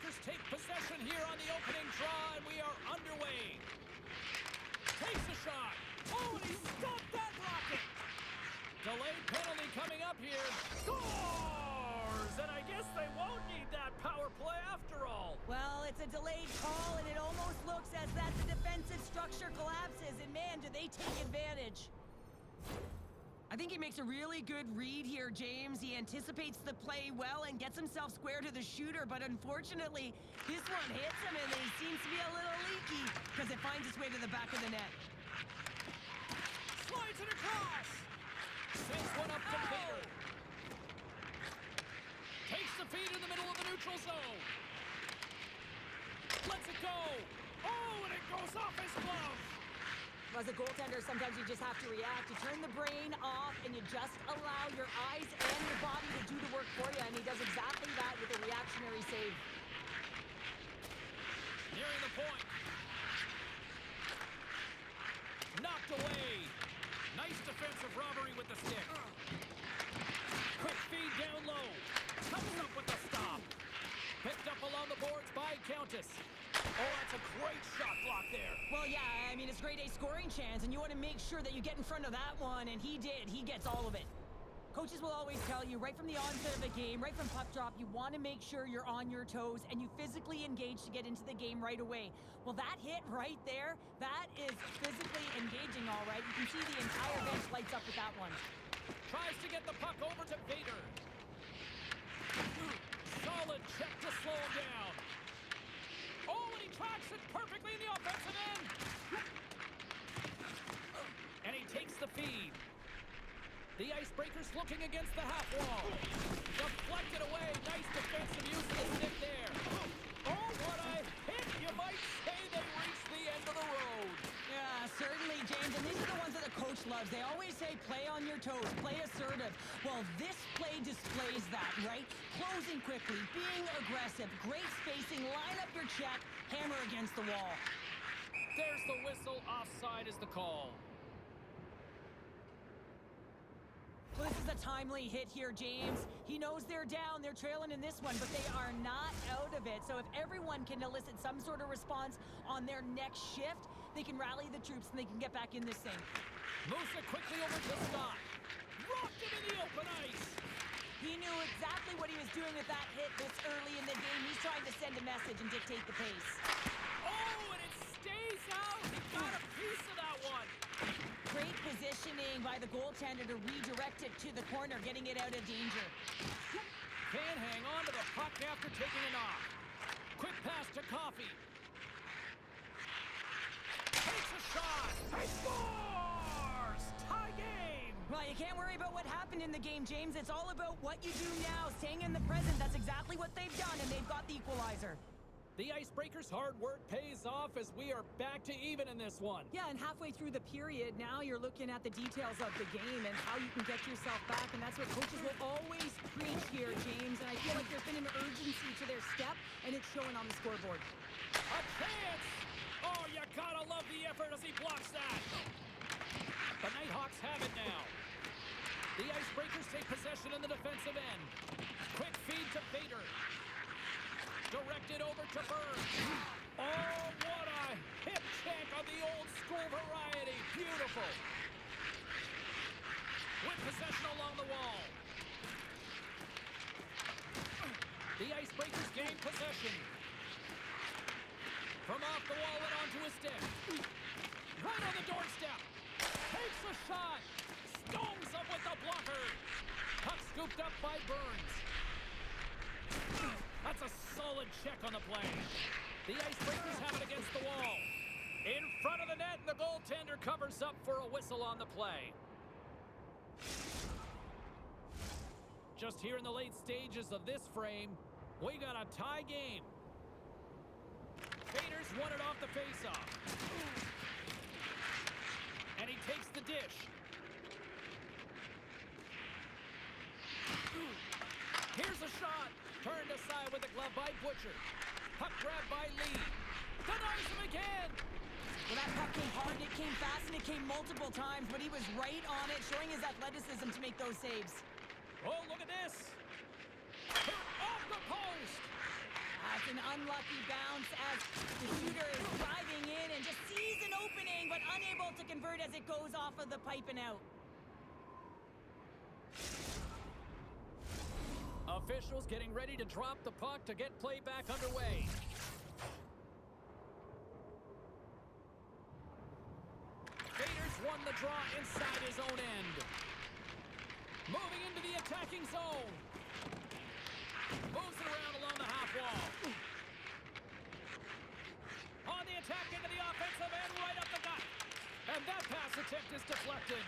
Breakers take possession here on the opening draw, and we are underway. Takes a shot. Oh, and he stopped that rocket. Delayed penalty coming up here. Scores! And I guess they won't need that power play after all. Well, it's a delayed call, and it almost looks as that the defensive structure collapses, and man, do they take advantage. I think he makes a really good read here, James. He anticipates the play well and gets himself square to the shooter, but unfortunately, this one hits him, and he seems to be a little leaky because it finds its way to the back of the net. Slides it across. Sends one up to Peter. Takes the feed in the middle of the neutral zone. Lets it go. Oh, and it goes off his glove. As a goaltender, sometimes you just have to react. You turn the brain off, and you just allow your eyes and your body to do the work for you, and he does exactly that with a reactionary save. Nearing the point. Knocked away. Nice defensive robbery with the stick. Quick feed down low. Comes up with the stop. Picked up along the boards by Countess. Oh, that's a great shot block there. Well, yeah, I mean, it's grade A scoring chance, and you want to make sure that you get in front of that one, and he did. He gets all of it. Coaches will always tell you, right from the onset of the game, right from puck drop, you want to make sure you're on your toes and you physically engage to get into the game right away. Well, that hit right there, that is physically engaging, all right. You can see the entire bench lights up with that one. Tries to get the puck over to Vader. Solid check to slow him down. Oh, and he tracks it perfectly in the offensive end. And he takes the feed. The Icebreakers looking against the half wall. Deflected away. Nice defensive use of the stick there. Oh, what a hit. You might say they reached the end of the road. Yeah, certainly, James. And these are the ones that the coach loves. They always say, play on your toes, play assertive. Well, this play displays that, right? Closing quickly, being aggressive, great spacing, line up your check, hammer against the wall. There's the whistle. Offside is the call. Well, this is a timely hit here, James. He knows they're down, they're trailing in this one, but they are not out of it. So if everyone can elicit some sort of response on their next shift, they can rally the troops and they can get back in this thing. Moves it quickly over to Scott. Rocked him in the open ice. He knew exactly what he was doing with that hit this early in the game. He's trying to send a message and dictate the pace. Oh, and it stays out. He got a piece of that one. Great positioning by the goaltender to redirect it to the corner, getting it out of danger. Can't hang on to the puck after taking a knock. Quick pass to Coffey. Takes a shot. He scores! Tie game! Well, you can't worry about what happened in the game, James. It's all about what you do now, staying in the present. That's exactly what they've done, and they've got the equalizer. The Icebreakers' hard work pays off as we are back to even in this one. Yeah, and halfway through the period, now you're looking at the details of the game and how you can get yourself back, and that's what coaches will always preach here, James. And I feel like there's been an urgency to their step, and it's showing on the scoreboard. A chance! Oh, you gotta love the effort as he blocks that. The Nighthawks have it now. The Icebreakers take possession in the defensive end. Quick feed to Vader. Directed over to Burns. Oh, what a hip check on the old school variety. Beautiful. With possession along the wall. The Icebreakers gain possession. From off the wall and onto his stick. Right on the doorstep. Takes a shot. Stones up with the blocker. Puck scooped up by Burns. That's a solid check on the play. The Icebreakers have it against the wall. In front of the net, and the goaltender covers up for a whistle on the play. Just here in the late stages of this frame, we got a tie game. Vader's won it off the faceoff. And he takes the dish. Here's a shot. Turned aside with a glove by Butcher. Puck grabbed by Lee. Denies him again. Well, that puck came hard, it came fast, and it came multiple times, but he was right on it, showing his athleticism to make those saves. Oh, look at this. Off the post. That's an unlucky bounce as the shooter is driving in and just sees an opening, but unable to convert as it goes off of the pipe and out. Officials getting ready to drop the puck to get play back underway. Vader's won the draw inside his own end. Moving into the attacking zone. Moves it around along the half wall. On the attack into the offensive end, right up the gut. And that pass attempt is deflected.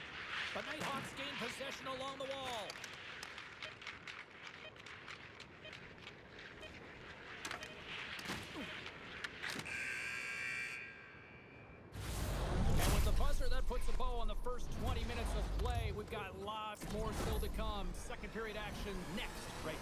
The Nighthawks gain possession along the wall. And with the buzzer, that puts a bow on the first 20 minutes of play. We've got lots more still to come. Second period action next, right?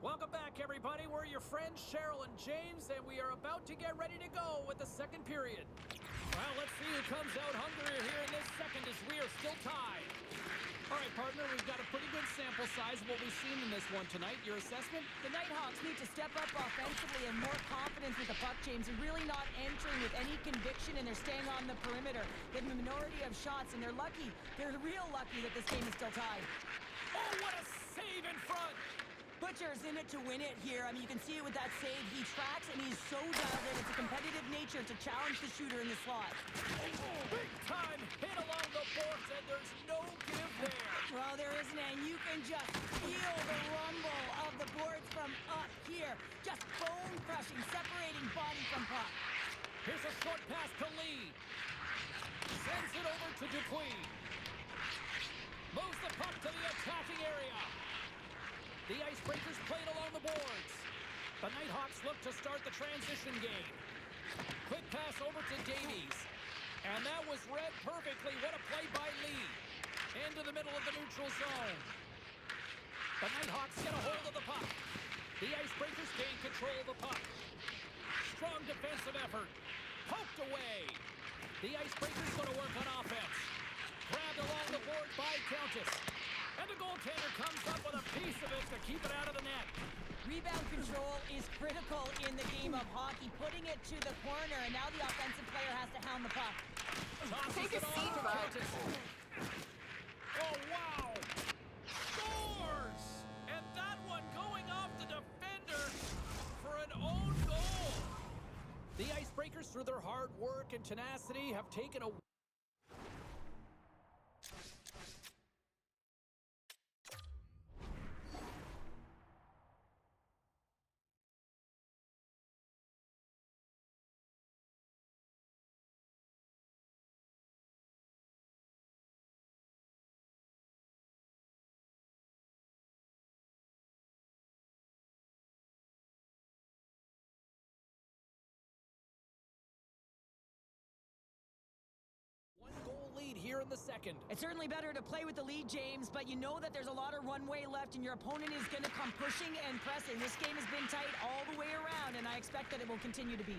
Welcome back, everybody. We're your friends, Cheryl and James, and we are about to get ready to go with the second period. Well, let's see who comes out hungrier here in this second as we are still tied. All right, partner, we've got a pretty good sample size of what we've seen in this one tonight. Your assessment? The Nighthawks need to step up offensively and more confidence with the puck, James, and really not entering with any conviction, and they're staying on the perimeter. They have a minority of shots, and they're lucky. They're real lucky that this game is still tied. Oh, what a save in front! Butcher's in it to win it here. I mean, you can see it with that save. He tracks, and he's so dialed in. It's a competitive nature to challenge the shooter in the slot. Big time hit along the boards, and there's no give there. Well, there isn't, and you can just feel the rumble of the boards from up here. Just bone-crushing, separating body from puck. Here's a short pass to Lee. Sends it over to Dupuis. Moves the puck to the attacking area. The Icebreakers played along the boards. The Nighthawks look to start the transition game. Quick pass over to Davies. And that was read perfectly. What a play by Lee. Into the middle of the neutral zone. The Nighthawks get a hold of the puck. The Icebreakers gain control of the puck. Strong defensive effort. Poked away. The Icebreakers going to work on offense. Grabbed along the board by Countess. And the goaltender comes up with a piece of it to keep it out of the net. Rebound control is critical in the game of hockey. Putting it to the corner, and now the offensive player has to hound the puck. Take a seat, bud. Oh, wow! Scores! And that one going off the defender for an own goal. The Icebreakers, through their hard work and tenacity, have taken a... here in the second. It's certainly better to play with the lead, James, but you know that there's a lot of runway left, and your opponent is going to come pushing and pressing. This game has been tight all the way around, and I expect that it will continue to be.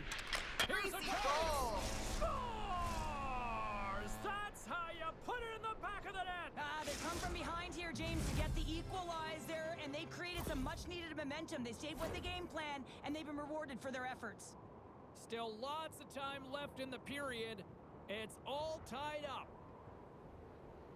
Here's a goal! Scores! That's how you put it in the back of the net! They come from behind here, James, to get the equalizer, and they created some much-needed momentum. They stayed with the game plan, and they've been rewarded for their efforts. Still lots of time left in the period. It's all tied up.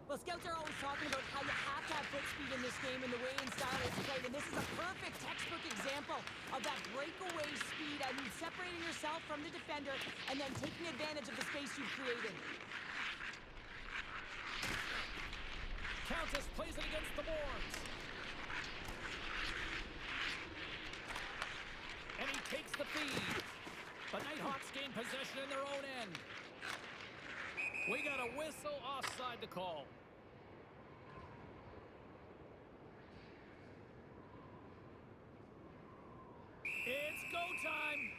Well, scouts are always talking about how you have to have foot speed in this game and the way and style it's played, and this is a perfect textbook example of that breakaway speed. I mean, separating yourself from the defender and then taking advantage of the space you've created. Countess plays it against the boards. And he takes the feed. The Nighthawks gain possession in their own end. We got a whistle offside the call. It's go time.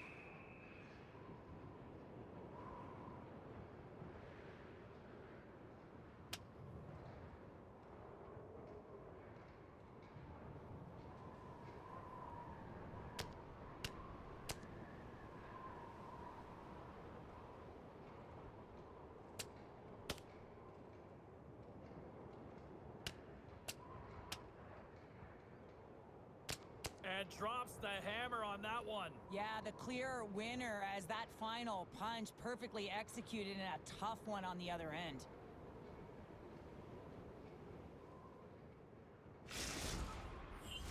And drops the hammer on that one. Yeah, the clear winner as that final punch perfectly executed and a tough one on the other end.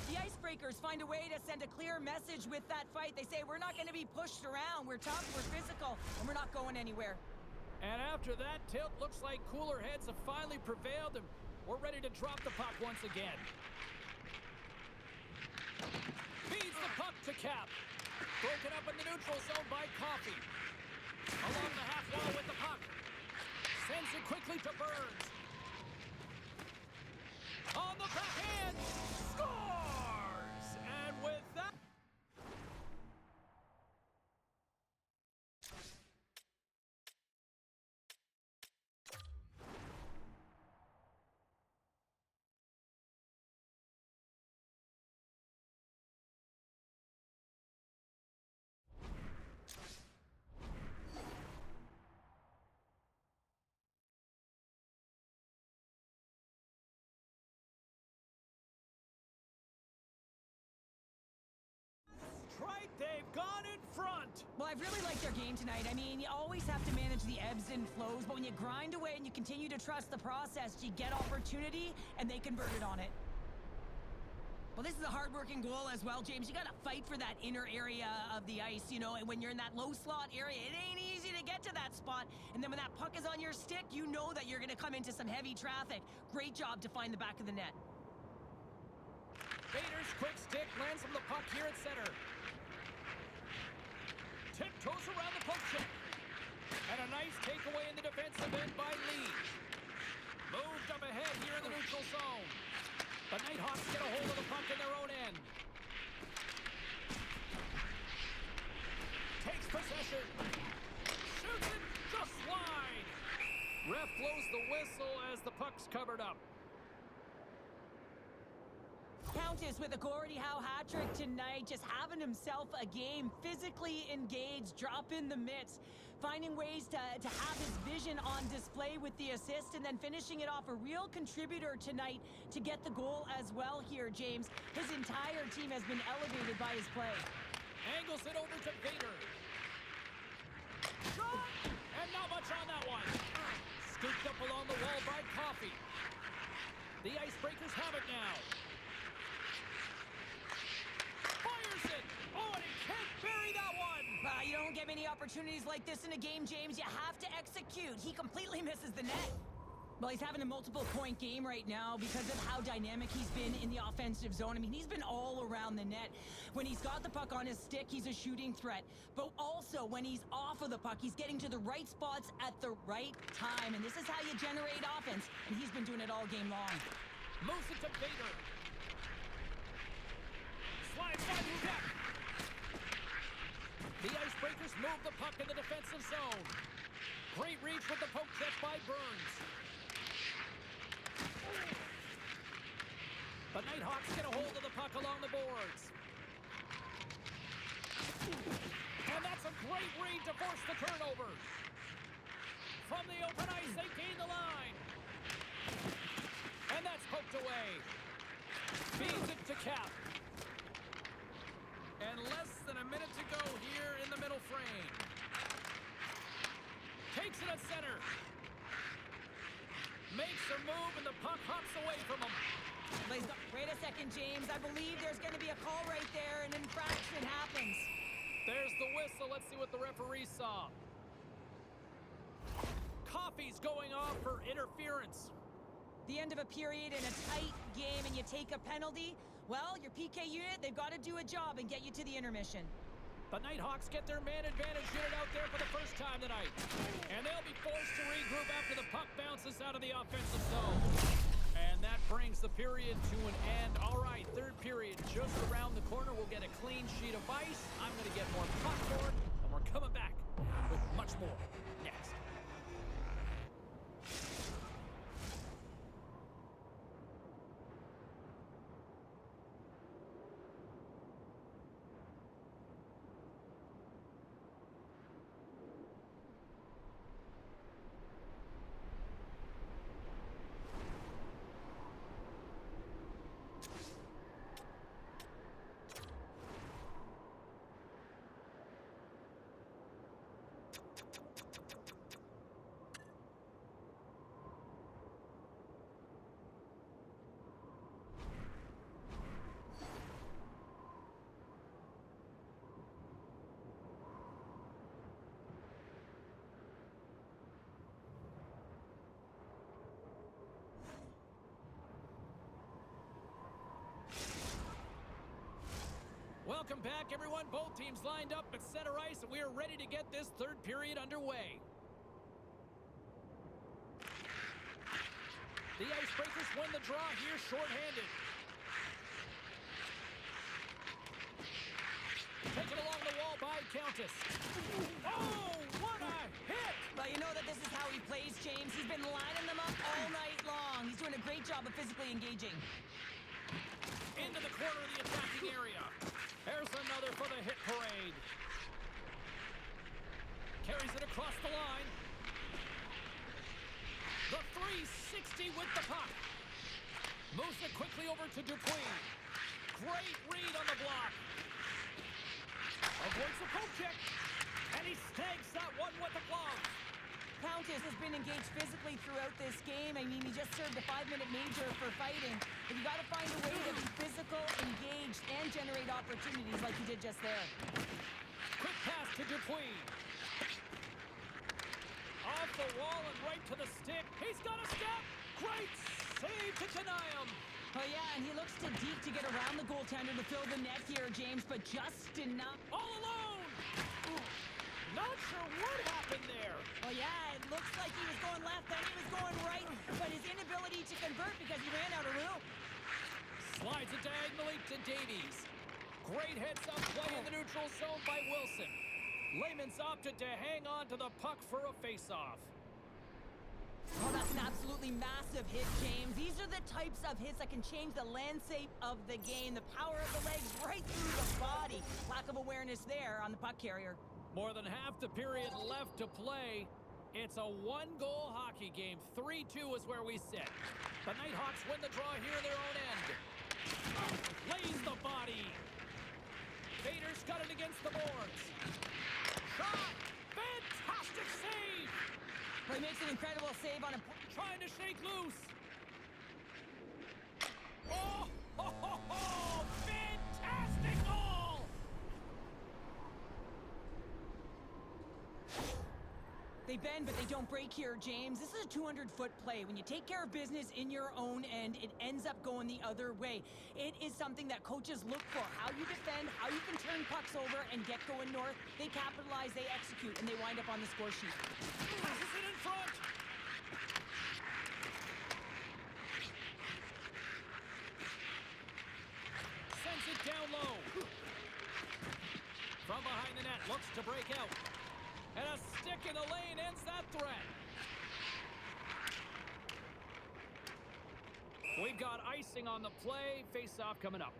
The Icebreakers find a way to send a clear message with that fight. They say, we're not going to be pushed around. We're tough, we're physical, and we're not going anywhere. And after that tilt, looks like cooler heads have finally prevailed, and we're ready to drop the puck once again. Feeds the puck to Cap. Broken up in the neutral zone by Coffey. Along the half wall with the puck. Sends it quickly to Burns. On the backhand. Scores! And with that... Right, they've gone in front. Well, I've really liked their game tonight. I mean, you always have to manage the ebbs and flows, but when you grind away and you continue to trust the process, you get opportunity, and they converted on it. Well, this is a hard-working goal as well, James. You got to fight for that inner area of the ice, you know, and when you're in that low slot area, it ain't easy to get to that spot. And then when that puck is on your stick, you know that you're going to come into some heavy traffic. Great job to find the back of the net. Bader's quick stick lands from the puck here at center. Tiptoes around the poke check. And a nice takeaway in the defensive end by Lee. Moved up ahead here in the neutral zone. The Nighthawks get a hold of the puck in their own end. Takes possession. Shoots it just wide. Ref blows the whistle as the puck's covered up. Countess with a Gordie Howe hat-trick tonight, just having himself a game, physically engaged, drop in the mitts, finding ways to have his vision on display with the assist, and then finishing it off. A real contributor tonight to get the goal as well here, James. His entire team has been elevated by his play. Angles it over to Vader. Shot! And not much on that one. Scooped up along the wall by Coffey. The Icebreakers have it now. Fires it! Oh, and he can't bury that one! You don't get many opportunities like this in a game, James. You have to execute. He completely misses the net. Well, he's having a multiple-point game right now because of how dynamic he's been in the offensive zone. I mean, he's been all around the net. When he's got the puck on his stick, he's a shooting threat. But also, when he's off of the puck, he's getting to the right spots at the right time. And this is how you generate offense. And he's been doing it all game long. Moves it to Vader. Slides by Lubeck. The Icebreakers move the puck in the defensive zone. Great reach with the poke check by Burns. The Nighthawks get a hold of the puck along the boards. And that's a great read to force the turnover. From the open ice, they gain the line. And that's poked away. cap. And less than a minute to go here in the middle frame. Takes it at center. Makes a move, and the puck hops away from him. Wait a second, James. I believe there's going to be a call right there. An infraction happens. There's the whistle. Let's see what the referee saw. Coffee's going off for interference. The end of a period in a tight game and you take a penalty, well, your PK unit, they've got to do a job and get you to the intermission. The Nighthawks get their man advantage unit out there for the first time tonight. And they'll be forced to regroup after the puck bounces out of the offensive zone. And that brings the period to an end. All right, third period just around the corner. We'll get a clean sheet of ice. I'm going to get more popcorn, and we're coming back with much more next. Welcome back, everyone. Both teams lined up at center ice, and we are ready to get this third period underway. The Icebreakers win the draw here shorthanded. Taken along the wall by Countess. Oh, what a hit! Well, you know that this is how he plays, James. He's been lining them up all night long. He's doing a great job of physically engaging. Into the corner of the attacking area. There's another for the hit parade. Carries it across the line. The 360 with the puck. Moves it quickly over to Dupuis. Great read on the block. Avoids the poke check. And he snags that one with the glove. Countess has been engaged physically throughout this game. I mean, he just served a 5-minute major for fighting. But you got to find a way to be physical, engaged, and generate opportunities like you did just there. Quick pass to Dupuis. Off the wall and right to the stick. He's got a step. Great save to deny him. Oh, yeah, and he looks too deep to get around the goaltender to fill the net here, James, but just enough. All alone. Ooh. Not sure what happened there. Oh, yeah, it looks like he was going left, then he was going right, but his inability to convert because he ran out of room. Slides it diagonally to Davies. Great heads-up play in the neutral zone by Wilson. Lehman's opted to hang on to the puck for a face-off. Oh, that's an absolutely massive hit, James. These are the types of hits that can change the landscape of the game. The power of the legs right through the body. Lack of awareness there on the puck carrier. More than half the period left to play. It's a one-goal hockey game. 3-2 is where we sit. The Nighthawks win the draw here in their own end. Lays the body. Vader's got it against the boards. Shot! Fantastic save! Well, he makes an incredible save on a... Trying to shake loose. Oh! Ho, ho, ho! Fantastic goal! They bend, but they don't break here, James. This is a 200-foot play. When you take care of business in your own end, it ends up going the other way. It is something that coaches look for. How you defend, how you can turn pucks over and get going north. They capitalize, they execute, and they wind up on the score sheet. Passes it in front. Sends it down low. From behind the net, looks to break out. And a stick in the lane ends that threat. We've got icing on the play. Face-off coming up.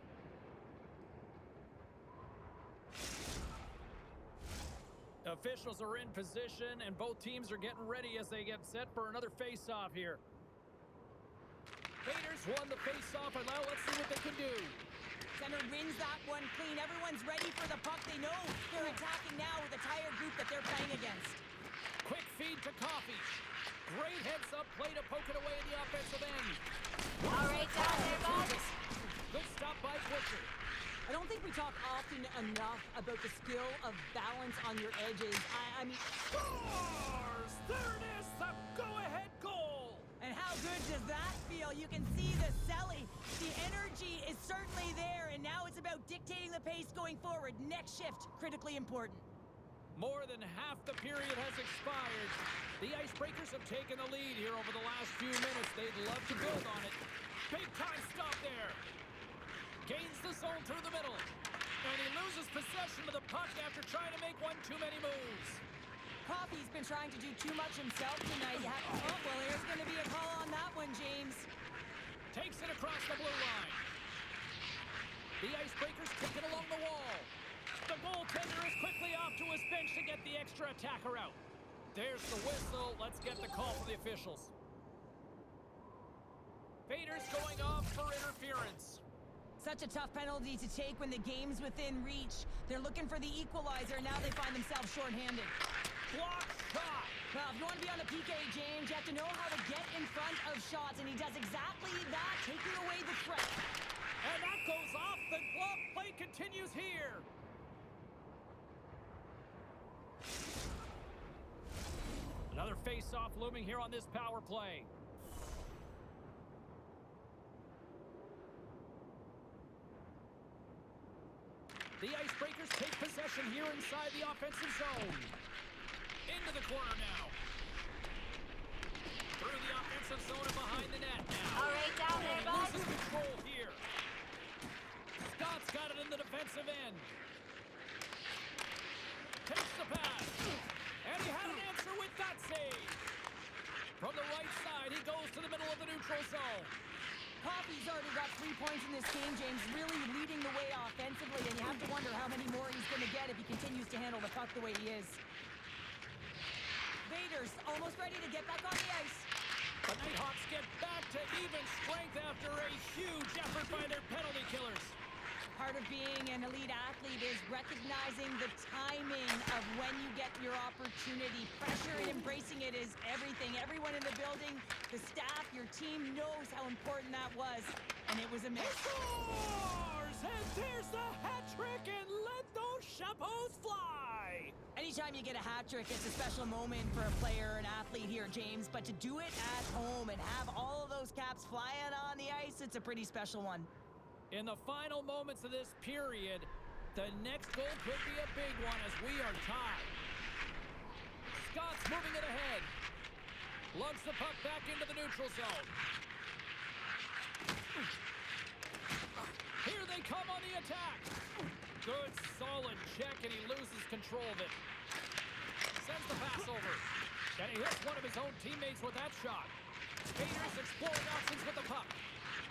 Officials are in position, and both teams are getting ready as they get set for another face-off here. Raiders won the face-off, and now let's see what they can do. Center wins that one clean. Everyone's ready for the puck. They know they're attacking now with the tired group that they're playing against. Quick feed to Coffee. Great heads-up play to poke it away in the offensive end. All right, down there, boys. Good stop by Butcher. I don't think we talk often enough about the skill of balance on your edges. I mean, Scores! There it is, the go-ahead goal! and how good does that feel? You can see the Selly. The energy is certainly there, and now it's about dictating the pace going forward. Next shift, critically important. More than half the period has expired. The Icebreakers have taken the lead here over the last few minutes. They'd love to build on it. Big time stop there. Gains the zone through the middle. And he loses possession of the puck after trying to make one too many moves. Coffey's been trying to do too much himself tonight. Oh, well, there's going to be a call on that one, James. Takes it across the blue line. The Icebreakers kick it along the wall. The goaltender is quickly off to his bench to get the extra attacker out. There's the whistle. Let's get the call from the officials. Vader's going off for interference. Such a tough penalty to take when the game's within reach. They're looking for the equalizer. Now they find themselves shorthanded. Block shot. Well, if you want to be on the PK, James, you have to know how to get in front of shots, and he does exactly that, taking away the threat. And that goes off. The glove play continues here. Another face-off looming here on this power play. The Icebreakers take possession here inside the offensive zone. Into the corner now. Through the offensive zone and behind the net now. All right, down there, And he boys. loses control here. Scott's got it in the defensive end. Takes the pass. And he had an answer with that save. From the right side, he goes to the middle of the neutral zone. Coffey's already got 3 points in this game, James, really leading the way offensively, and you have to wonder how many more he's going to get if he continues to handle the puck the way he is. Vader's almost ready to get back on the ice. The Nighthawks get back to even strength after a huge effort by their penalty killers. Part of being an elite athlete is recognizing the timing of when you get your opportunity. Pressure and embracing it is everything. Everyone in the building, the staff, your team knows how important that was, and it was a miss. Scores! And there's the hat trick, and let those chapeaus fly! Anytime you get a hat trick, it's a special moment for a player, an athlete here, James. But to do it at home and have all of those caps flying on the ice, it's a pretty special one. In the final moments of this period, the next goal could be a big one as we are tied. Scott's moving it ahead. Lugs the puck back into the neutral zone. Here they come on the attack. Good, solid check, and he loses control of it. Sends the pass over. And he hits one of his own teammates with that shot. Vader's exploring options with the puck.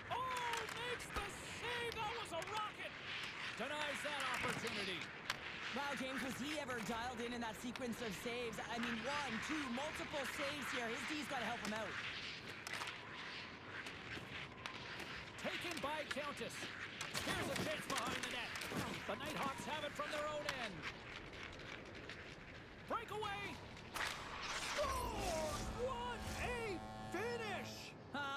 Oh, makes the save. That was a rocket. Denies that opportunity. Wow, James, was he ever dialed in that sequence of saves? I mean, 1, 2, multiple saves here. His D's got to help him out. Taken by Countess. Here's a chance behind the net. The Nighthawks have it from their own end. Breakaway. Scores! What a finish!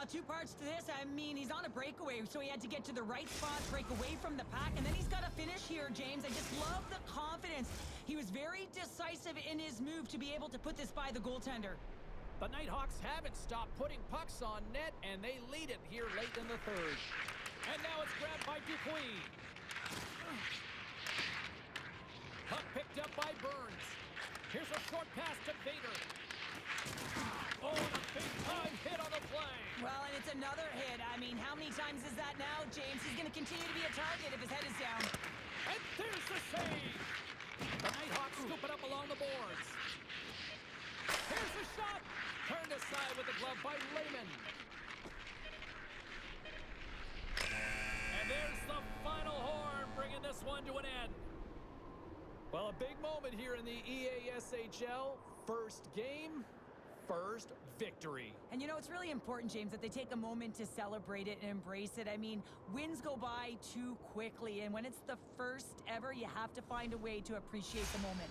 2 parts to this. I mean, he's on a breakaway, so he had to get to the right spot, break away from the pack, and then he's got to finish here, James. I just love the confidence. He was very decisive in his move to be able to put this by the goaltender. The Nighthawks haven't stopped putting pucks on net, and they lead it here late in the third. And now it's grabbed by Dupuis. Puck picked up by Burns. Here's a short pass to Vader. Oh, and a big-time hit on the play. Well, and it's another hit. I mean, how many times is that now, James? He's going to continue to be a target if his head is down. And there's the save. The Nighthawks scoop it up along the boards. Here's the shot. Turned aside with the glove by Lehman. And there's the final horn, bringing this one to an end. Well, a big moment here in the EASHL. First game, first victory. And you know, it's really important, James, that they take a moment to celebrate it and embrace it. I mean, wins go by too quickly, and when it's the first ever, you have to find a way to appreciate the moment.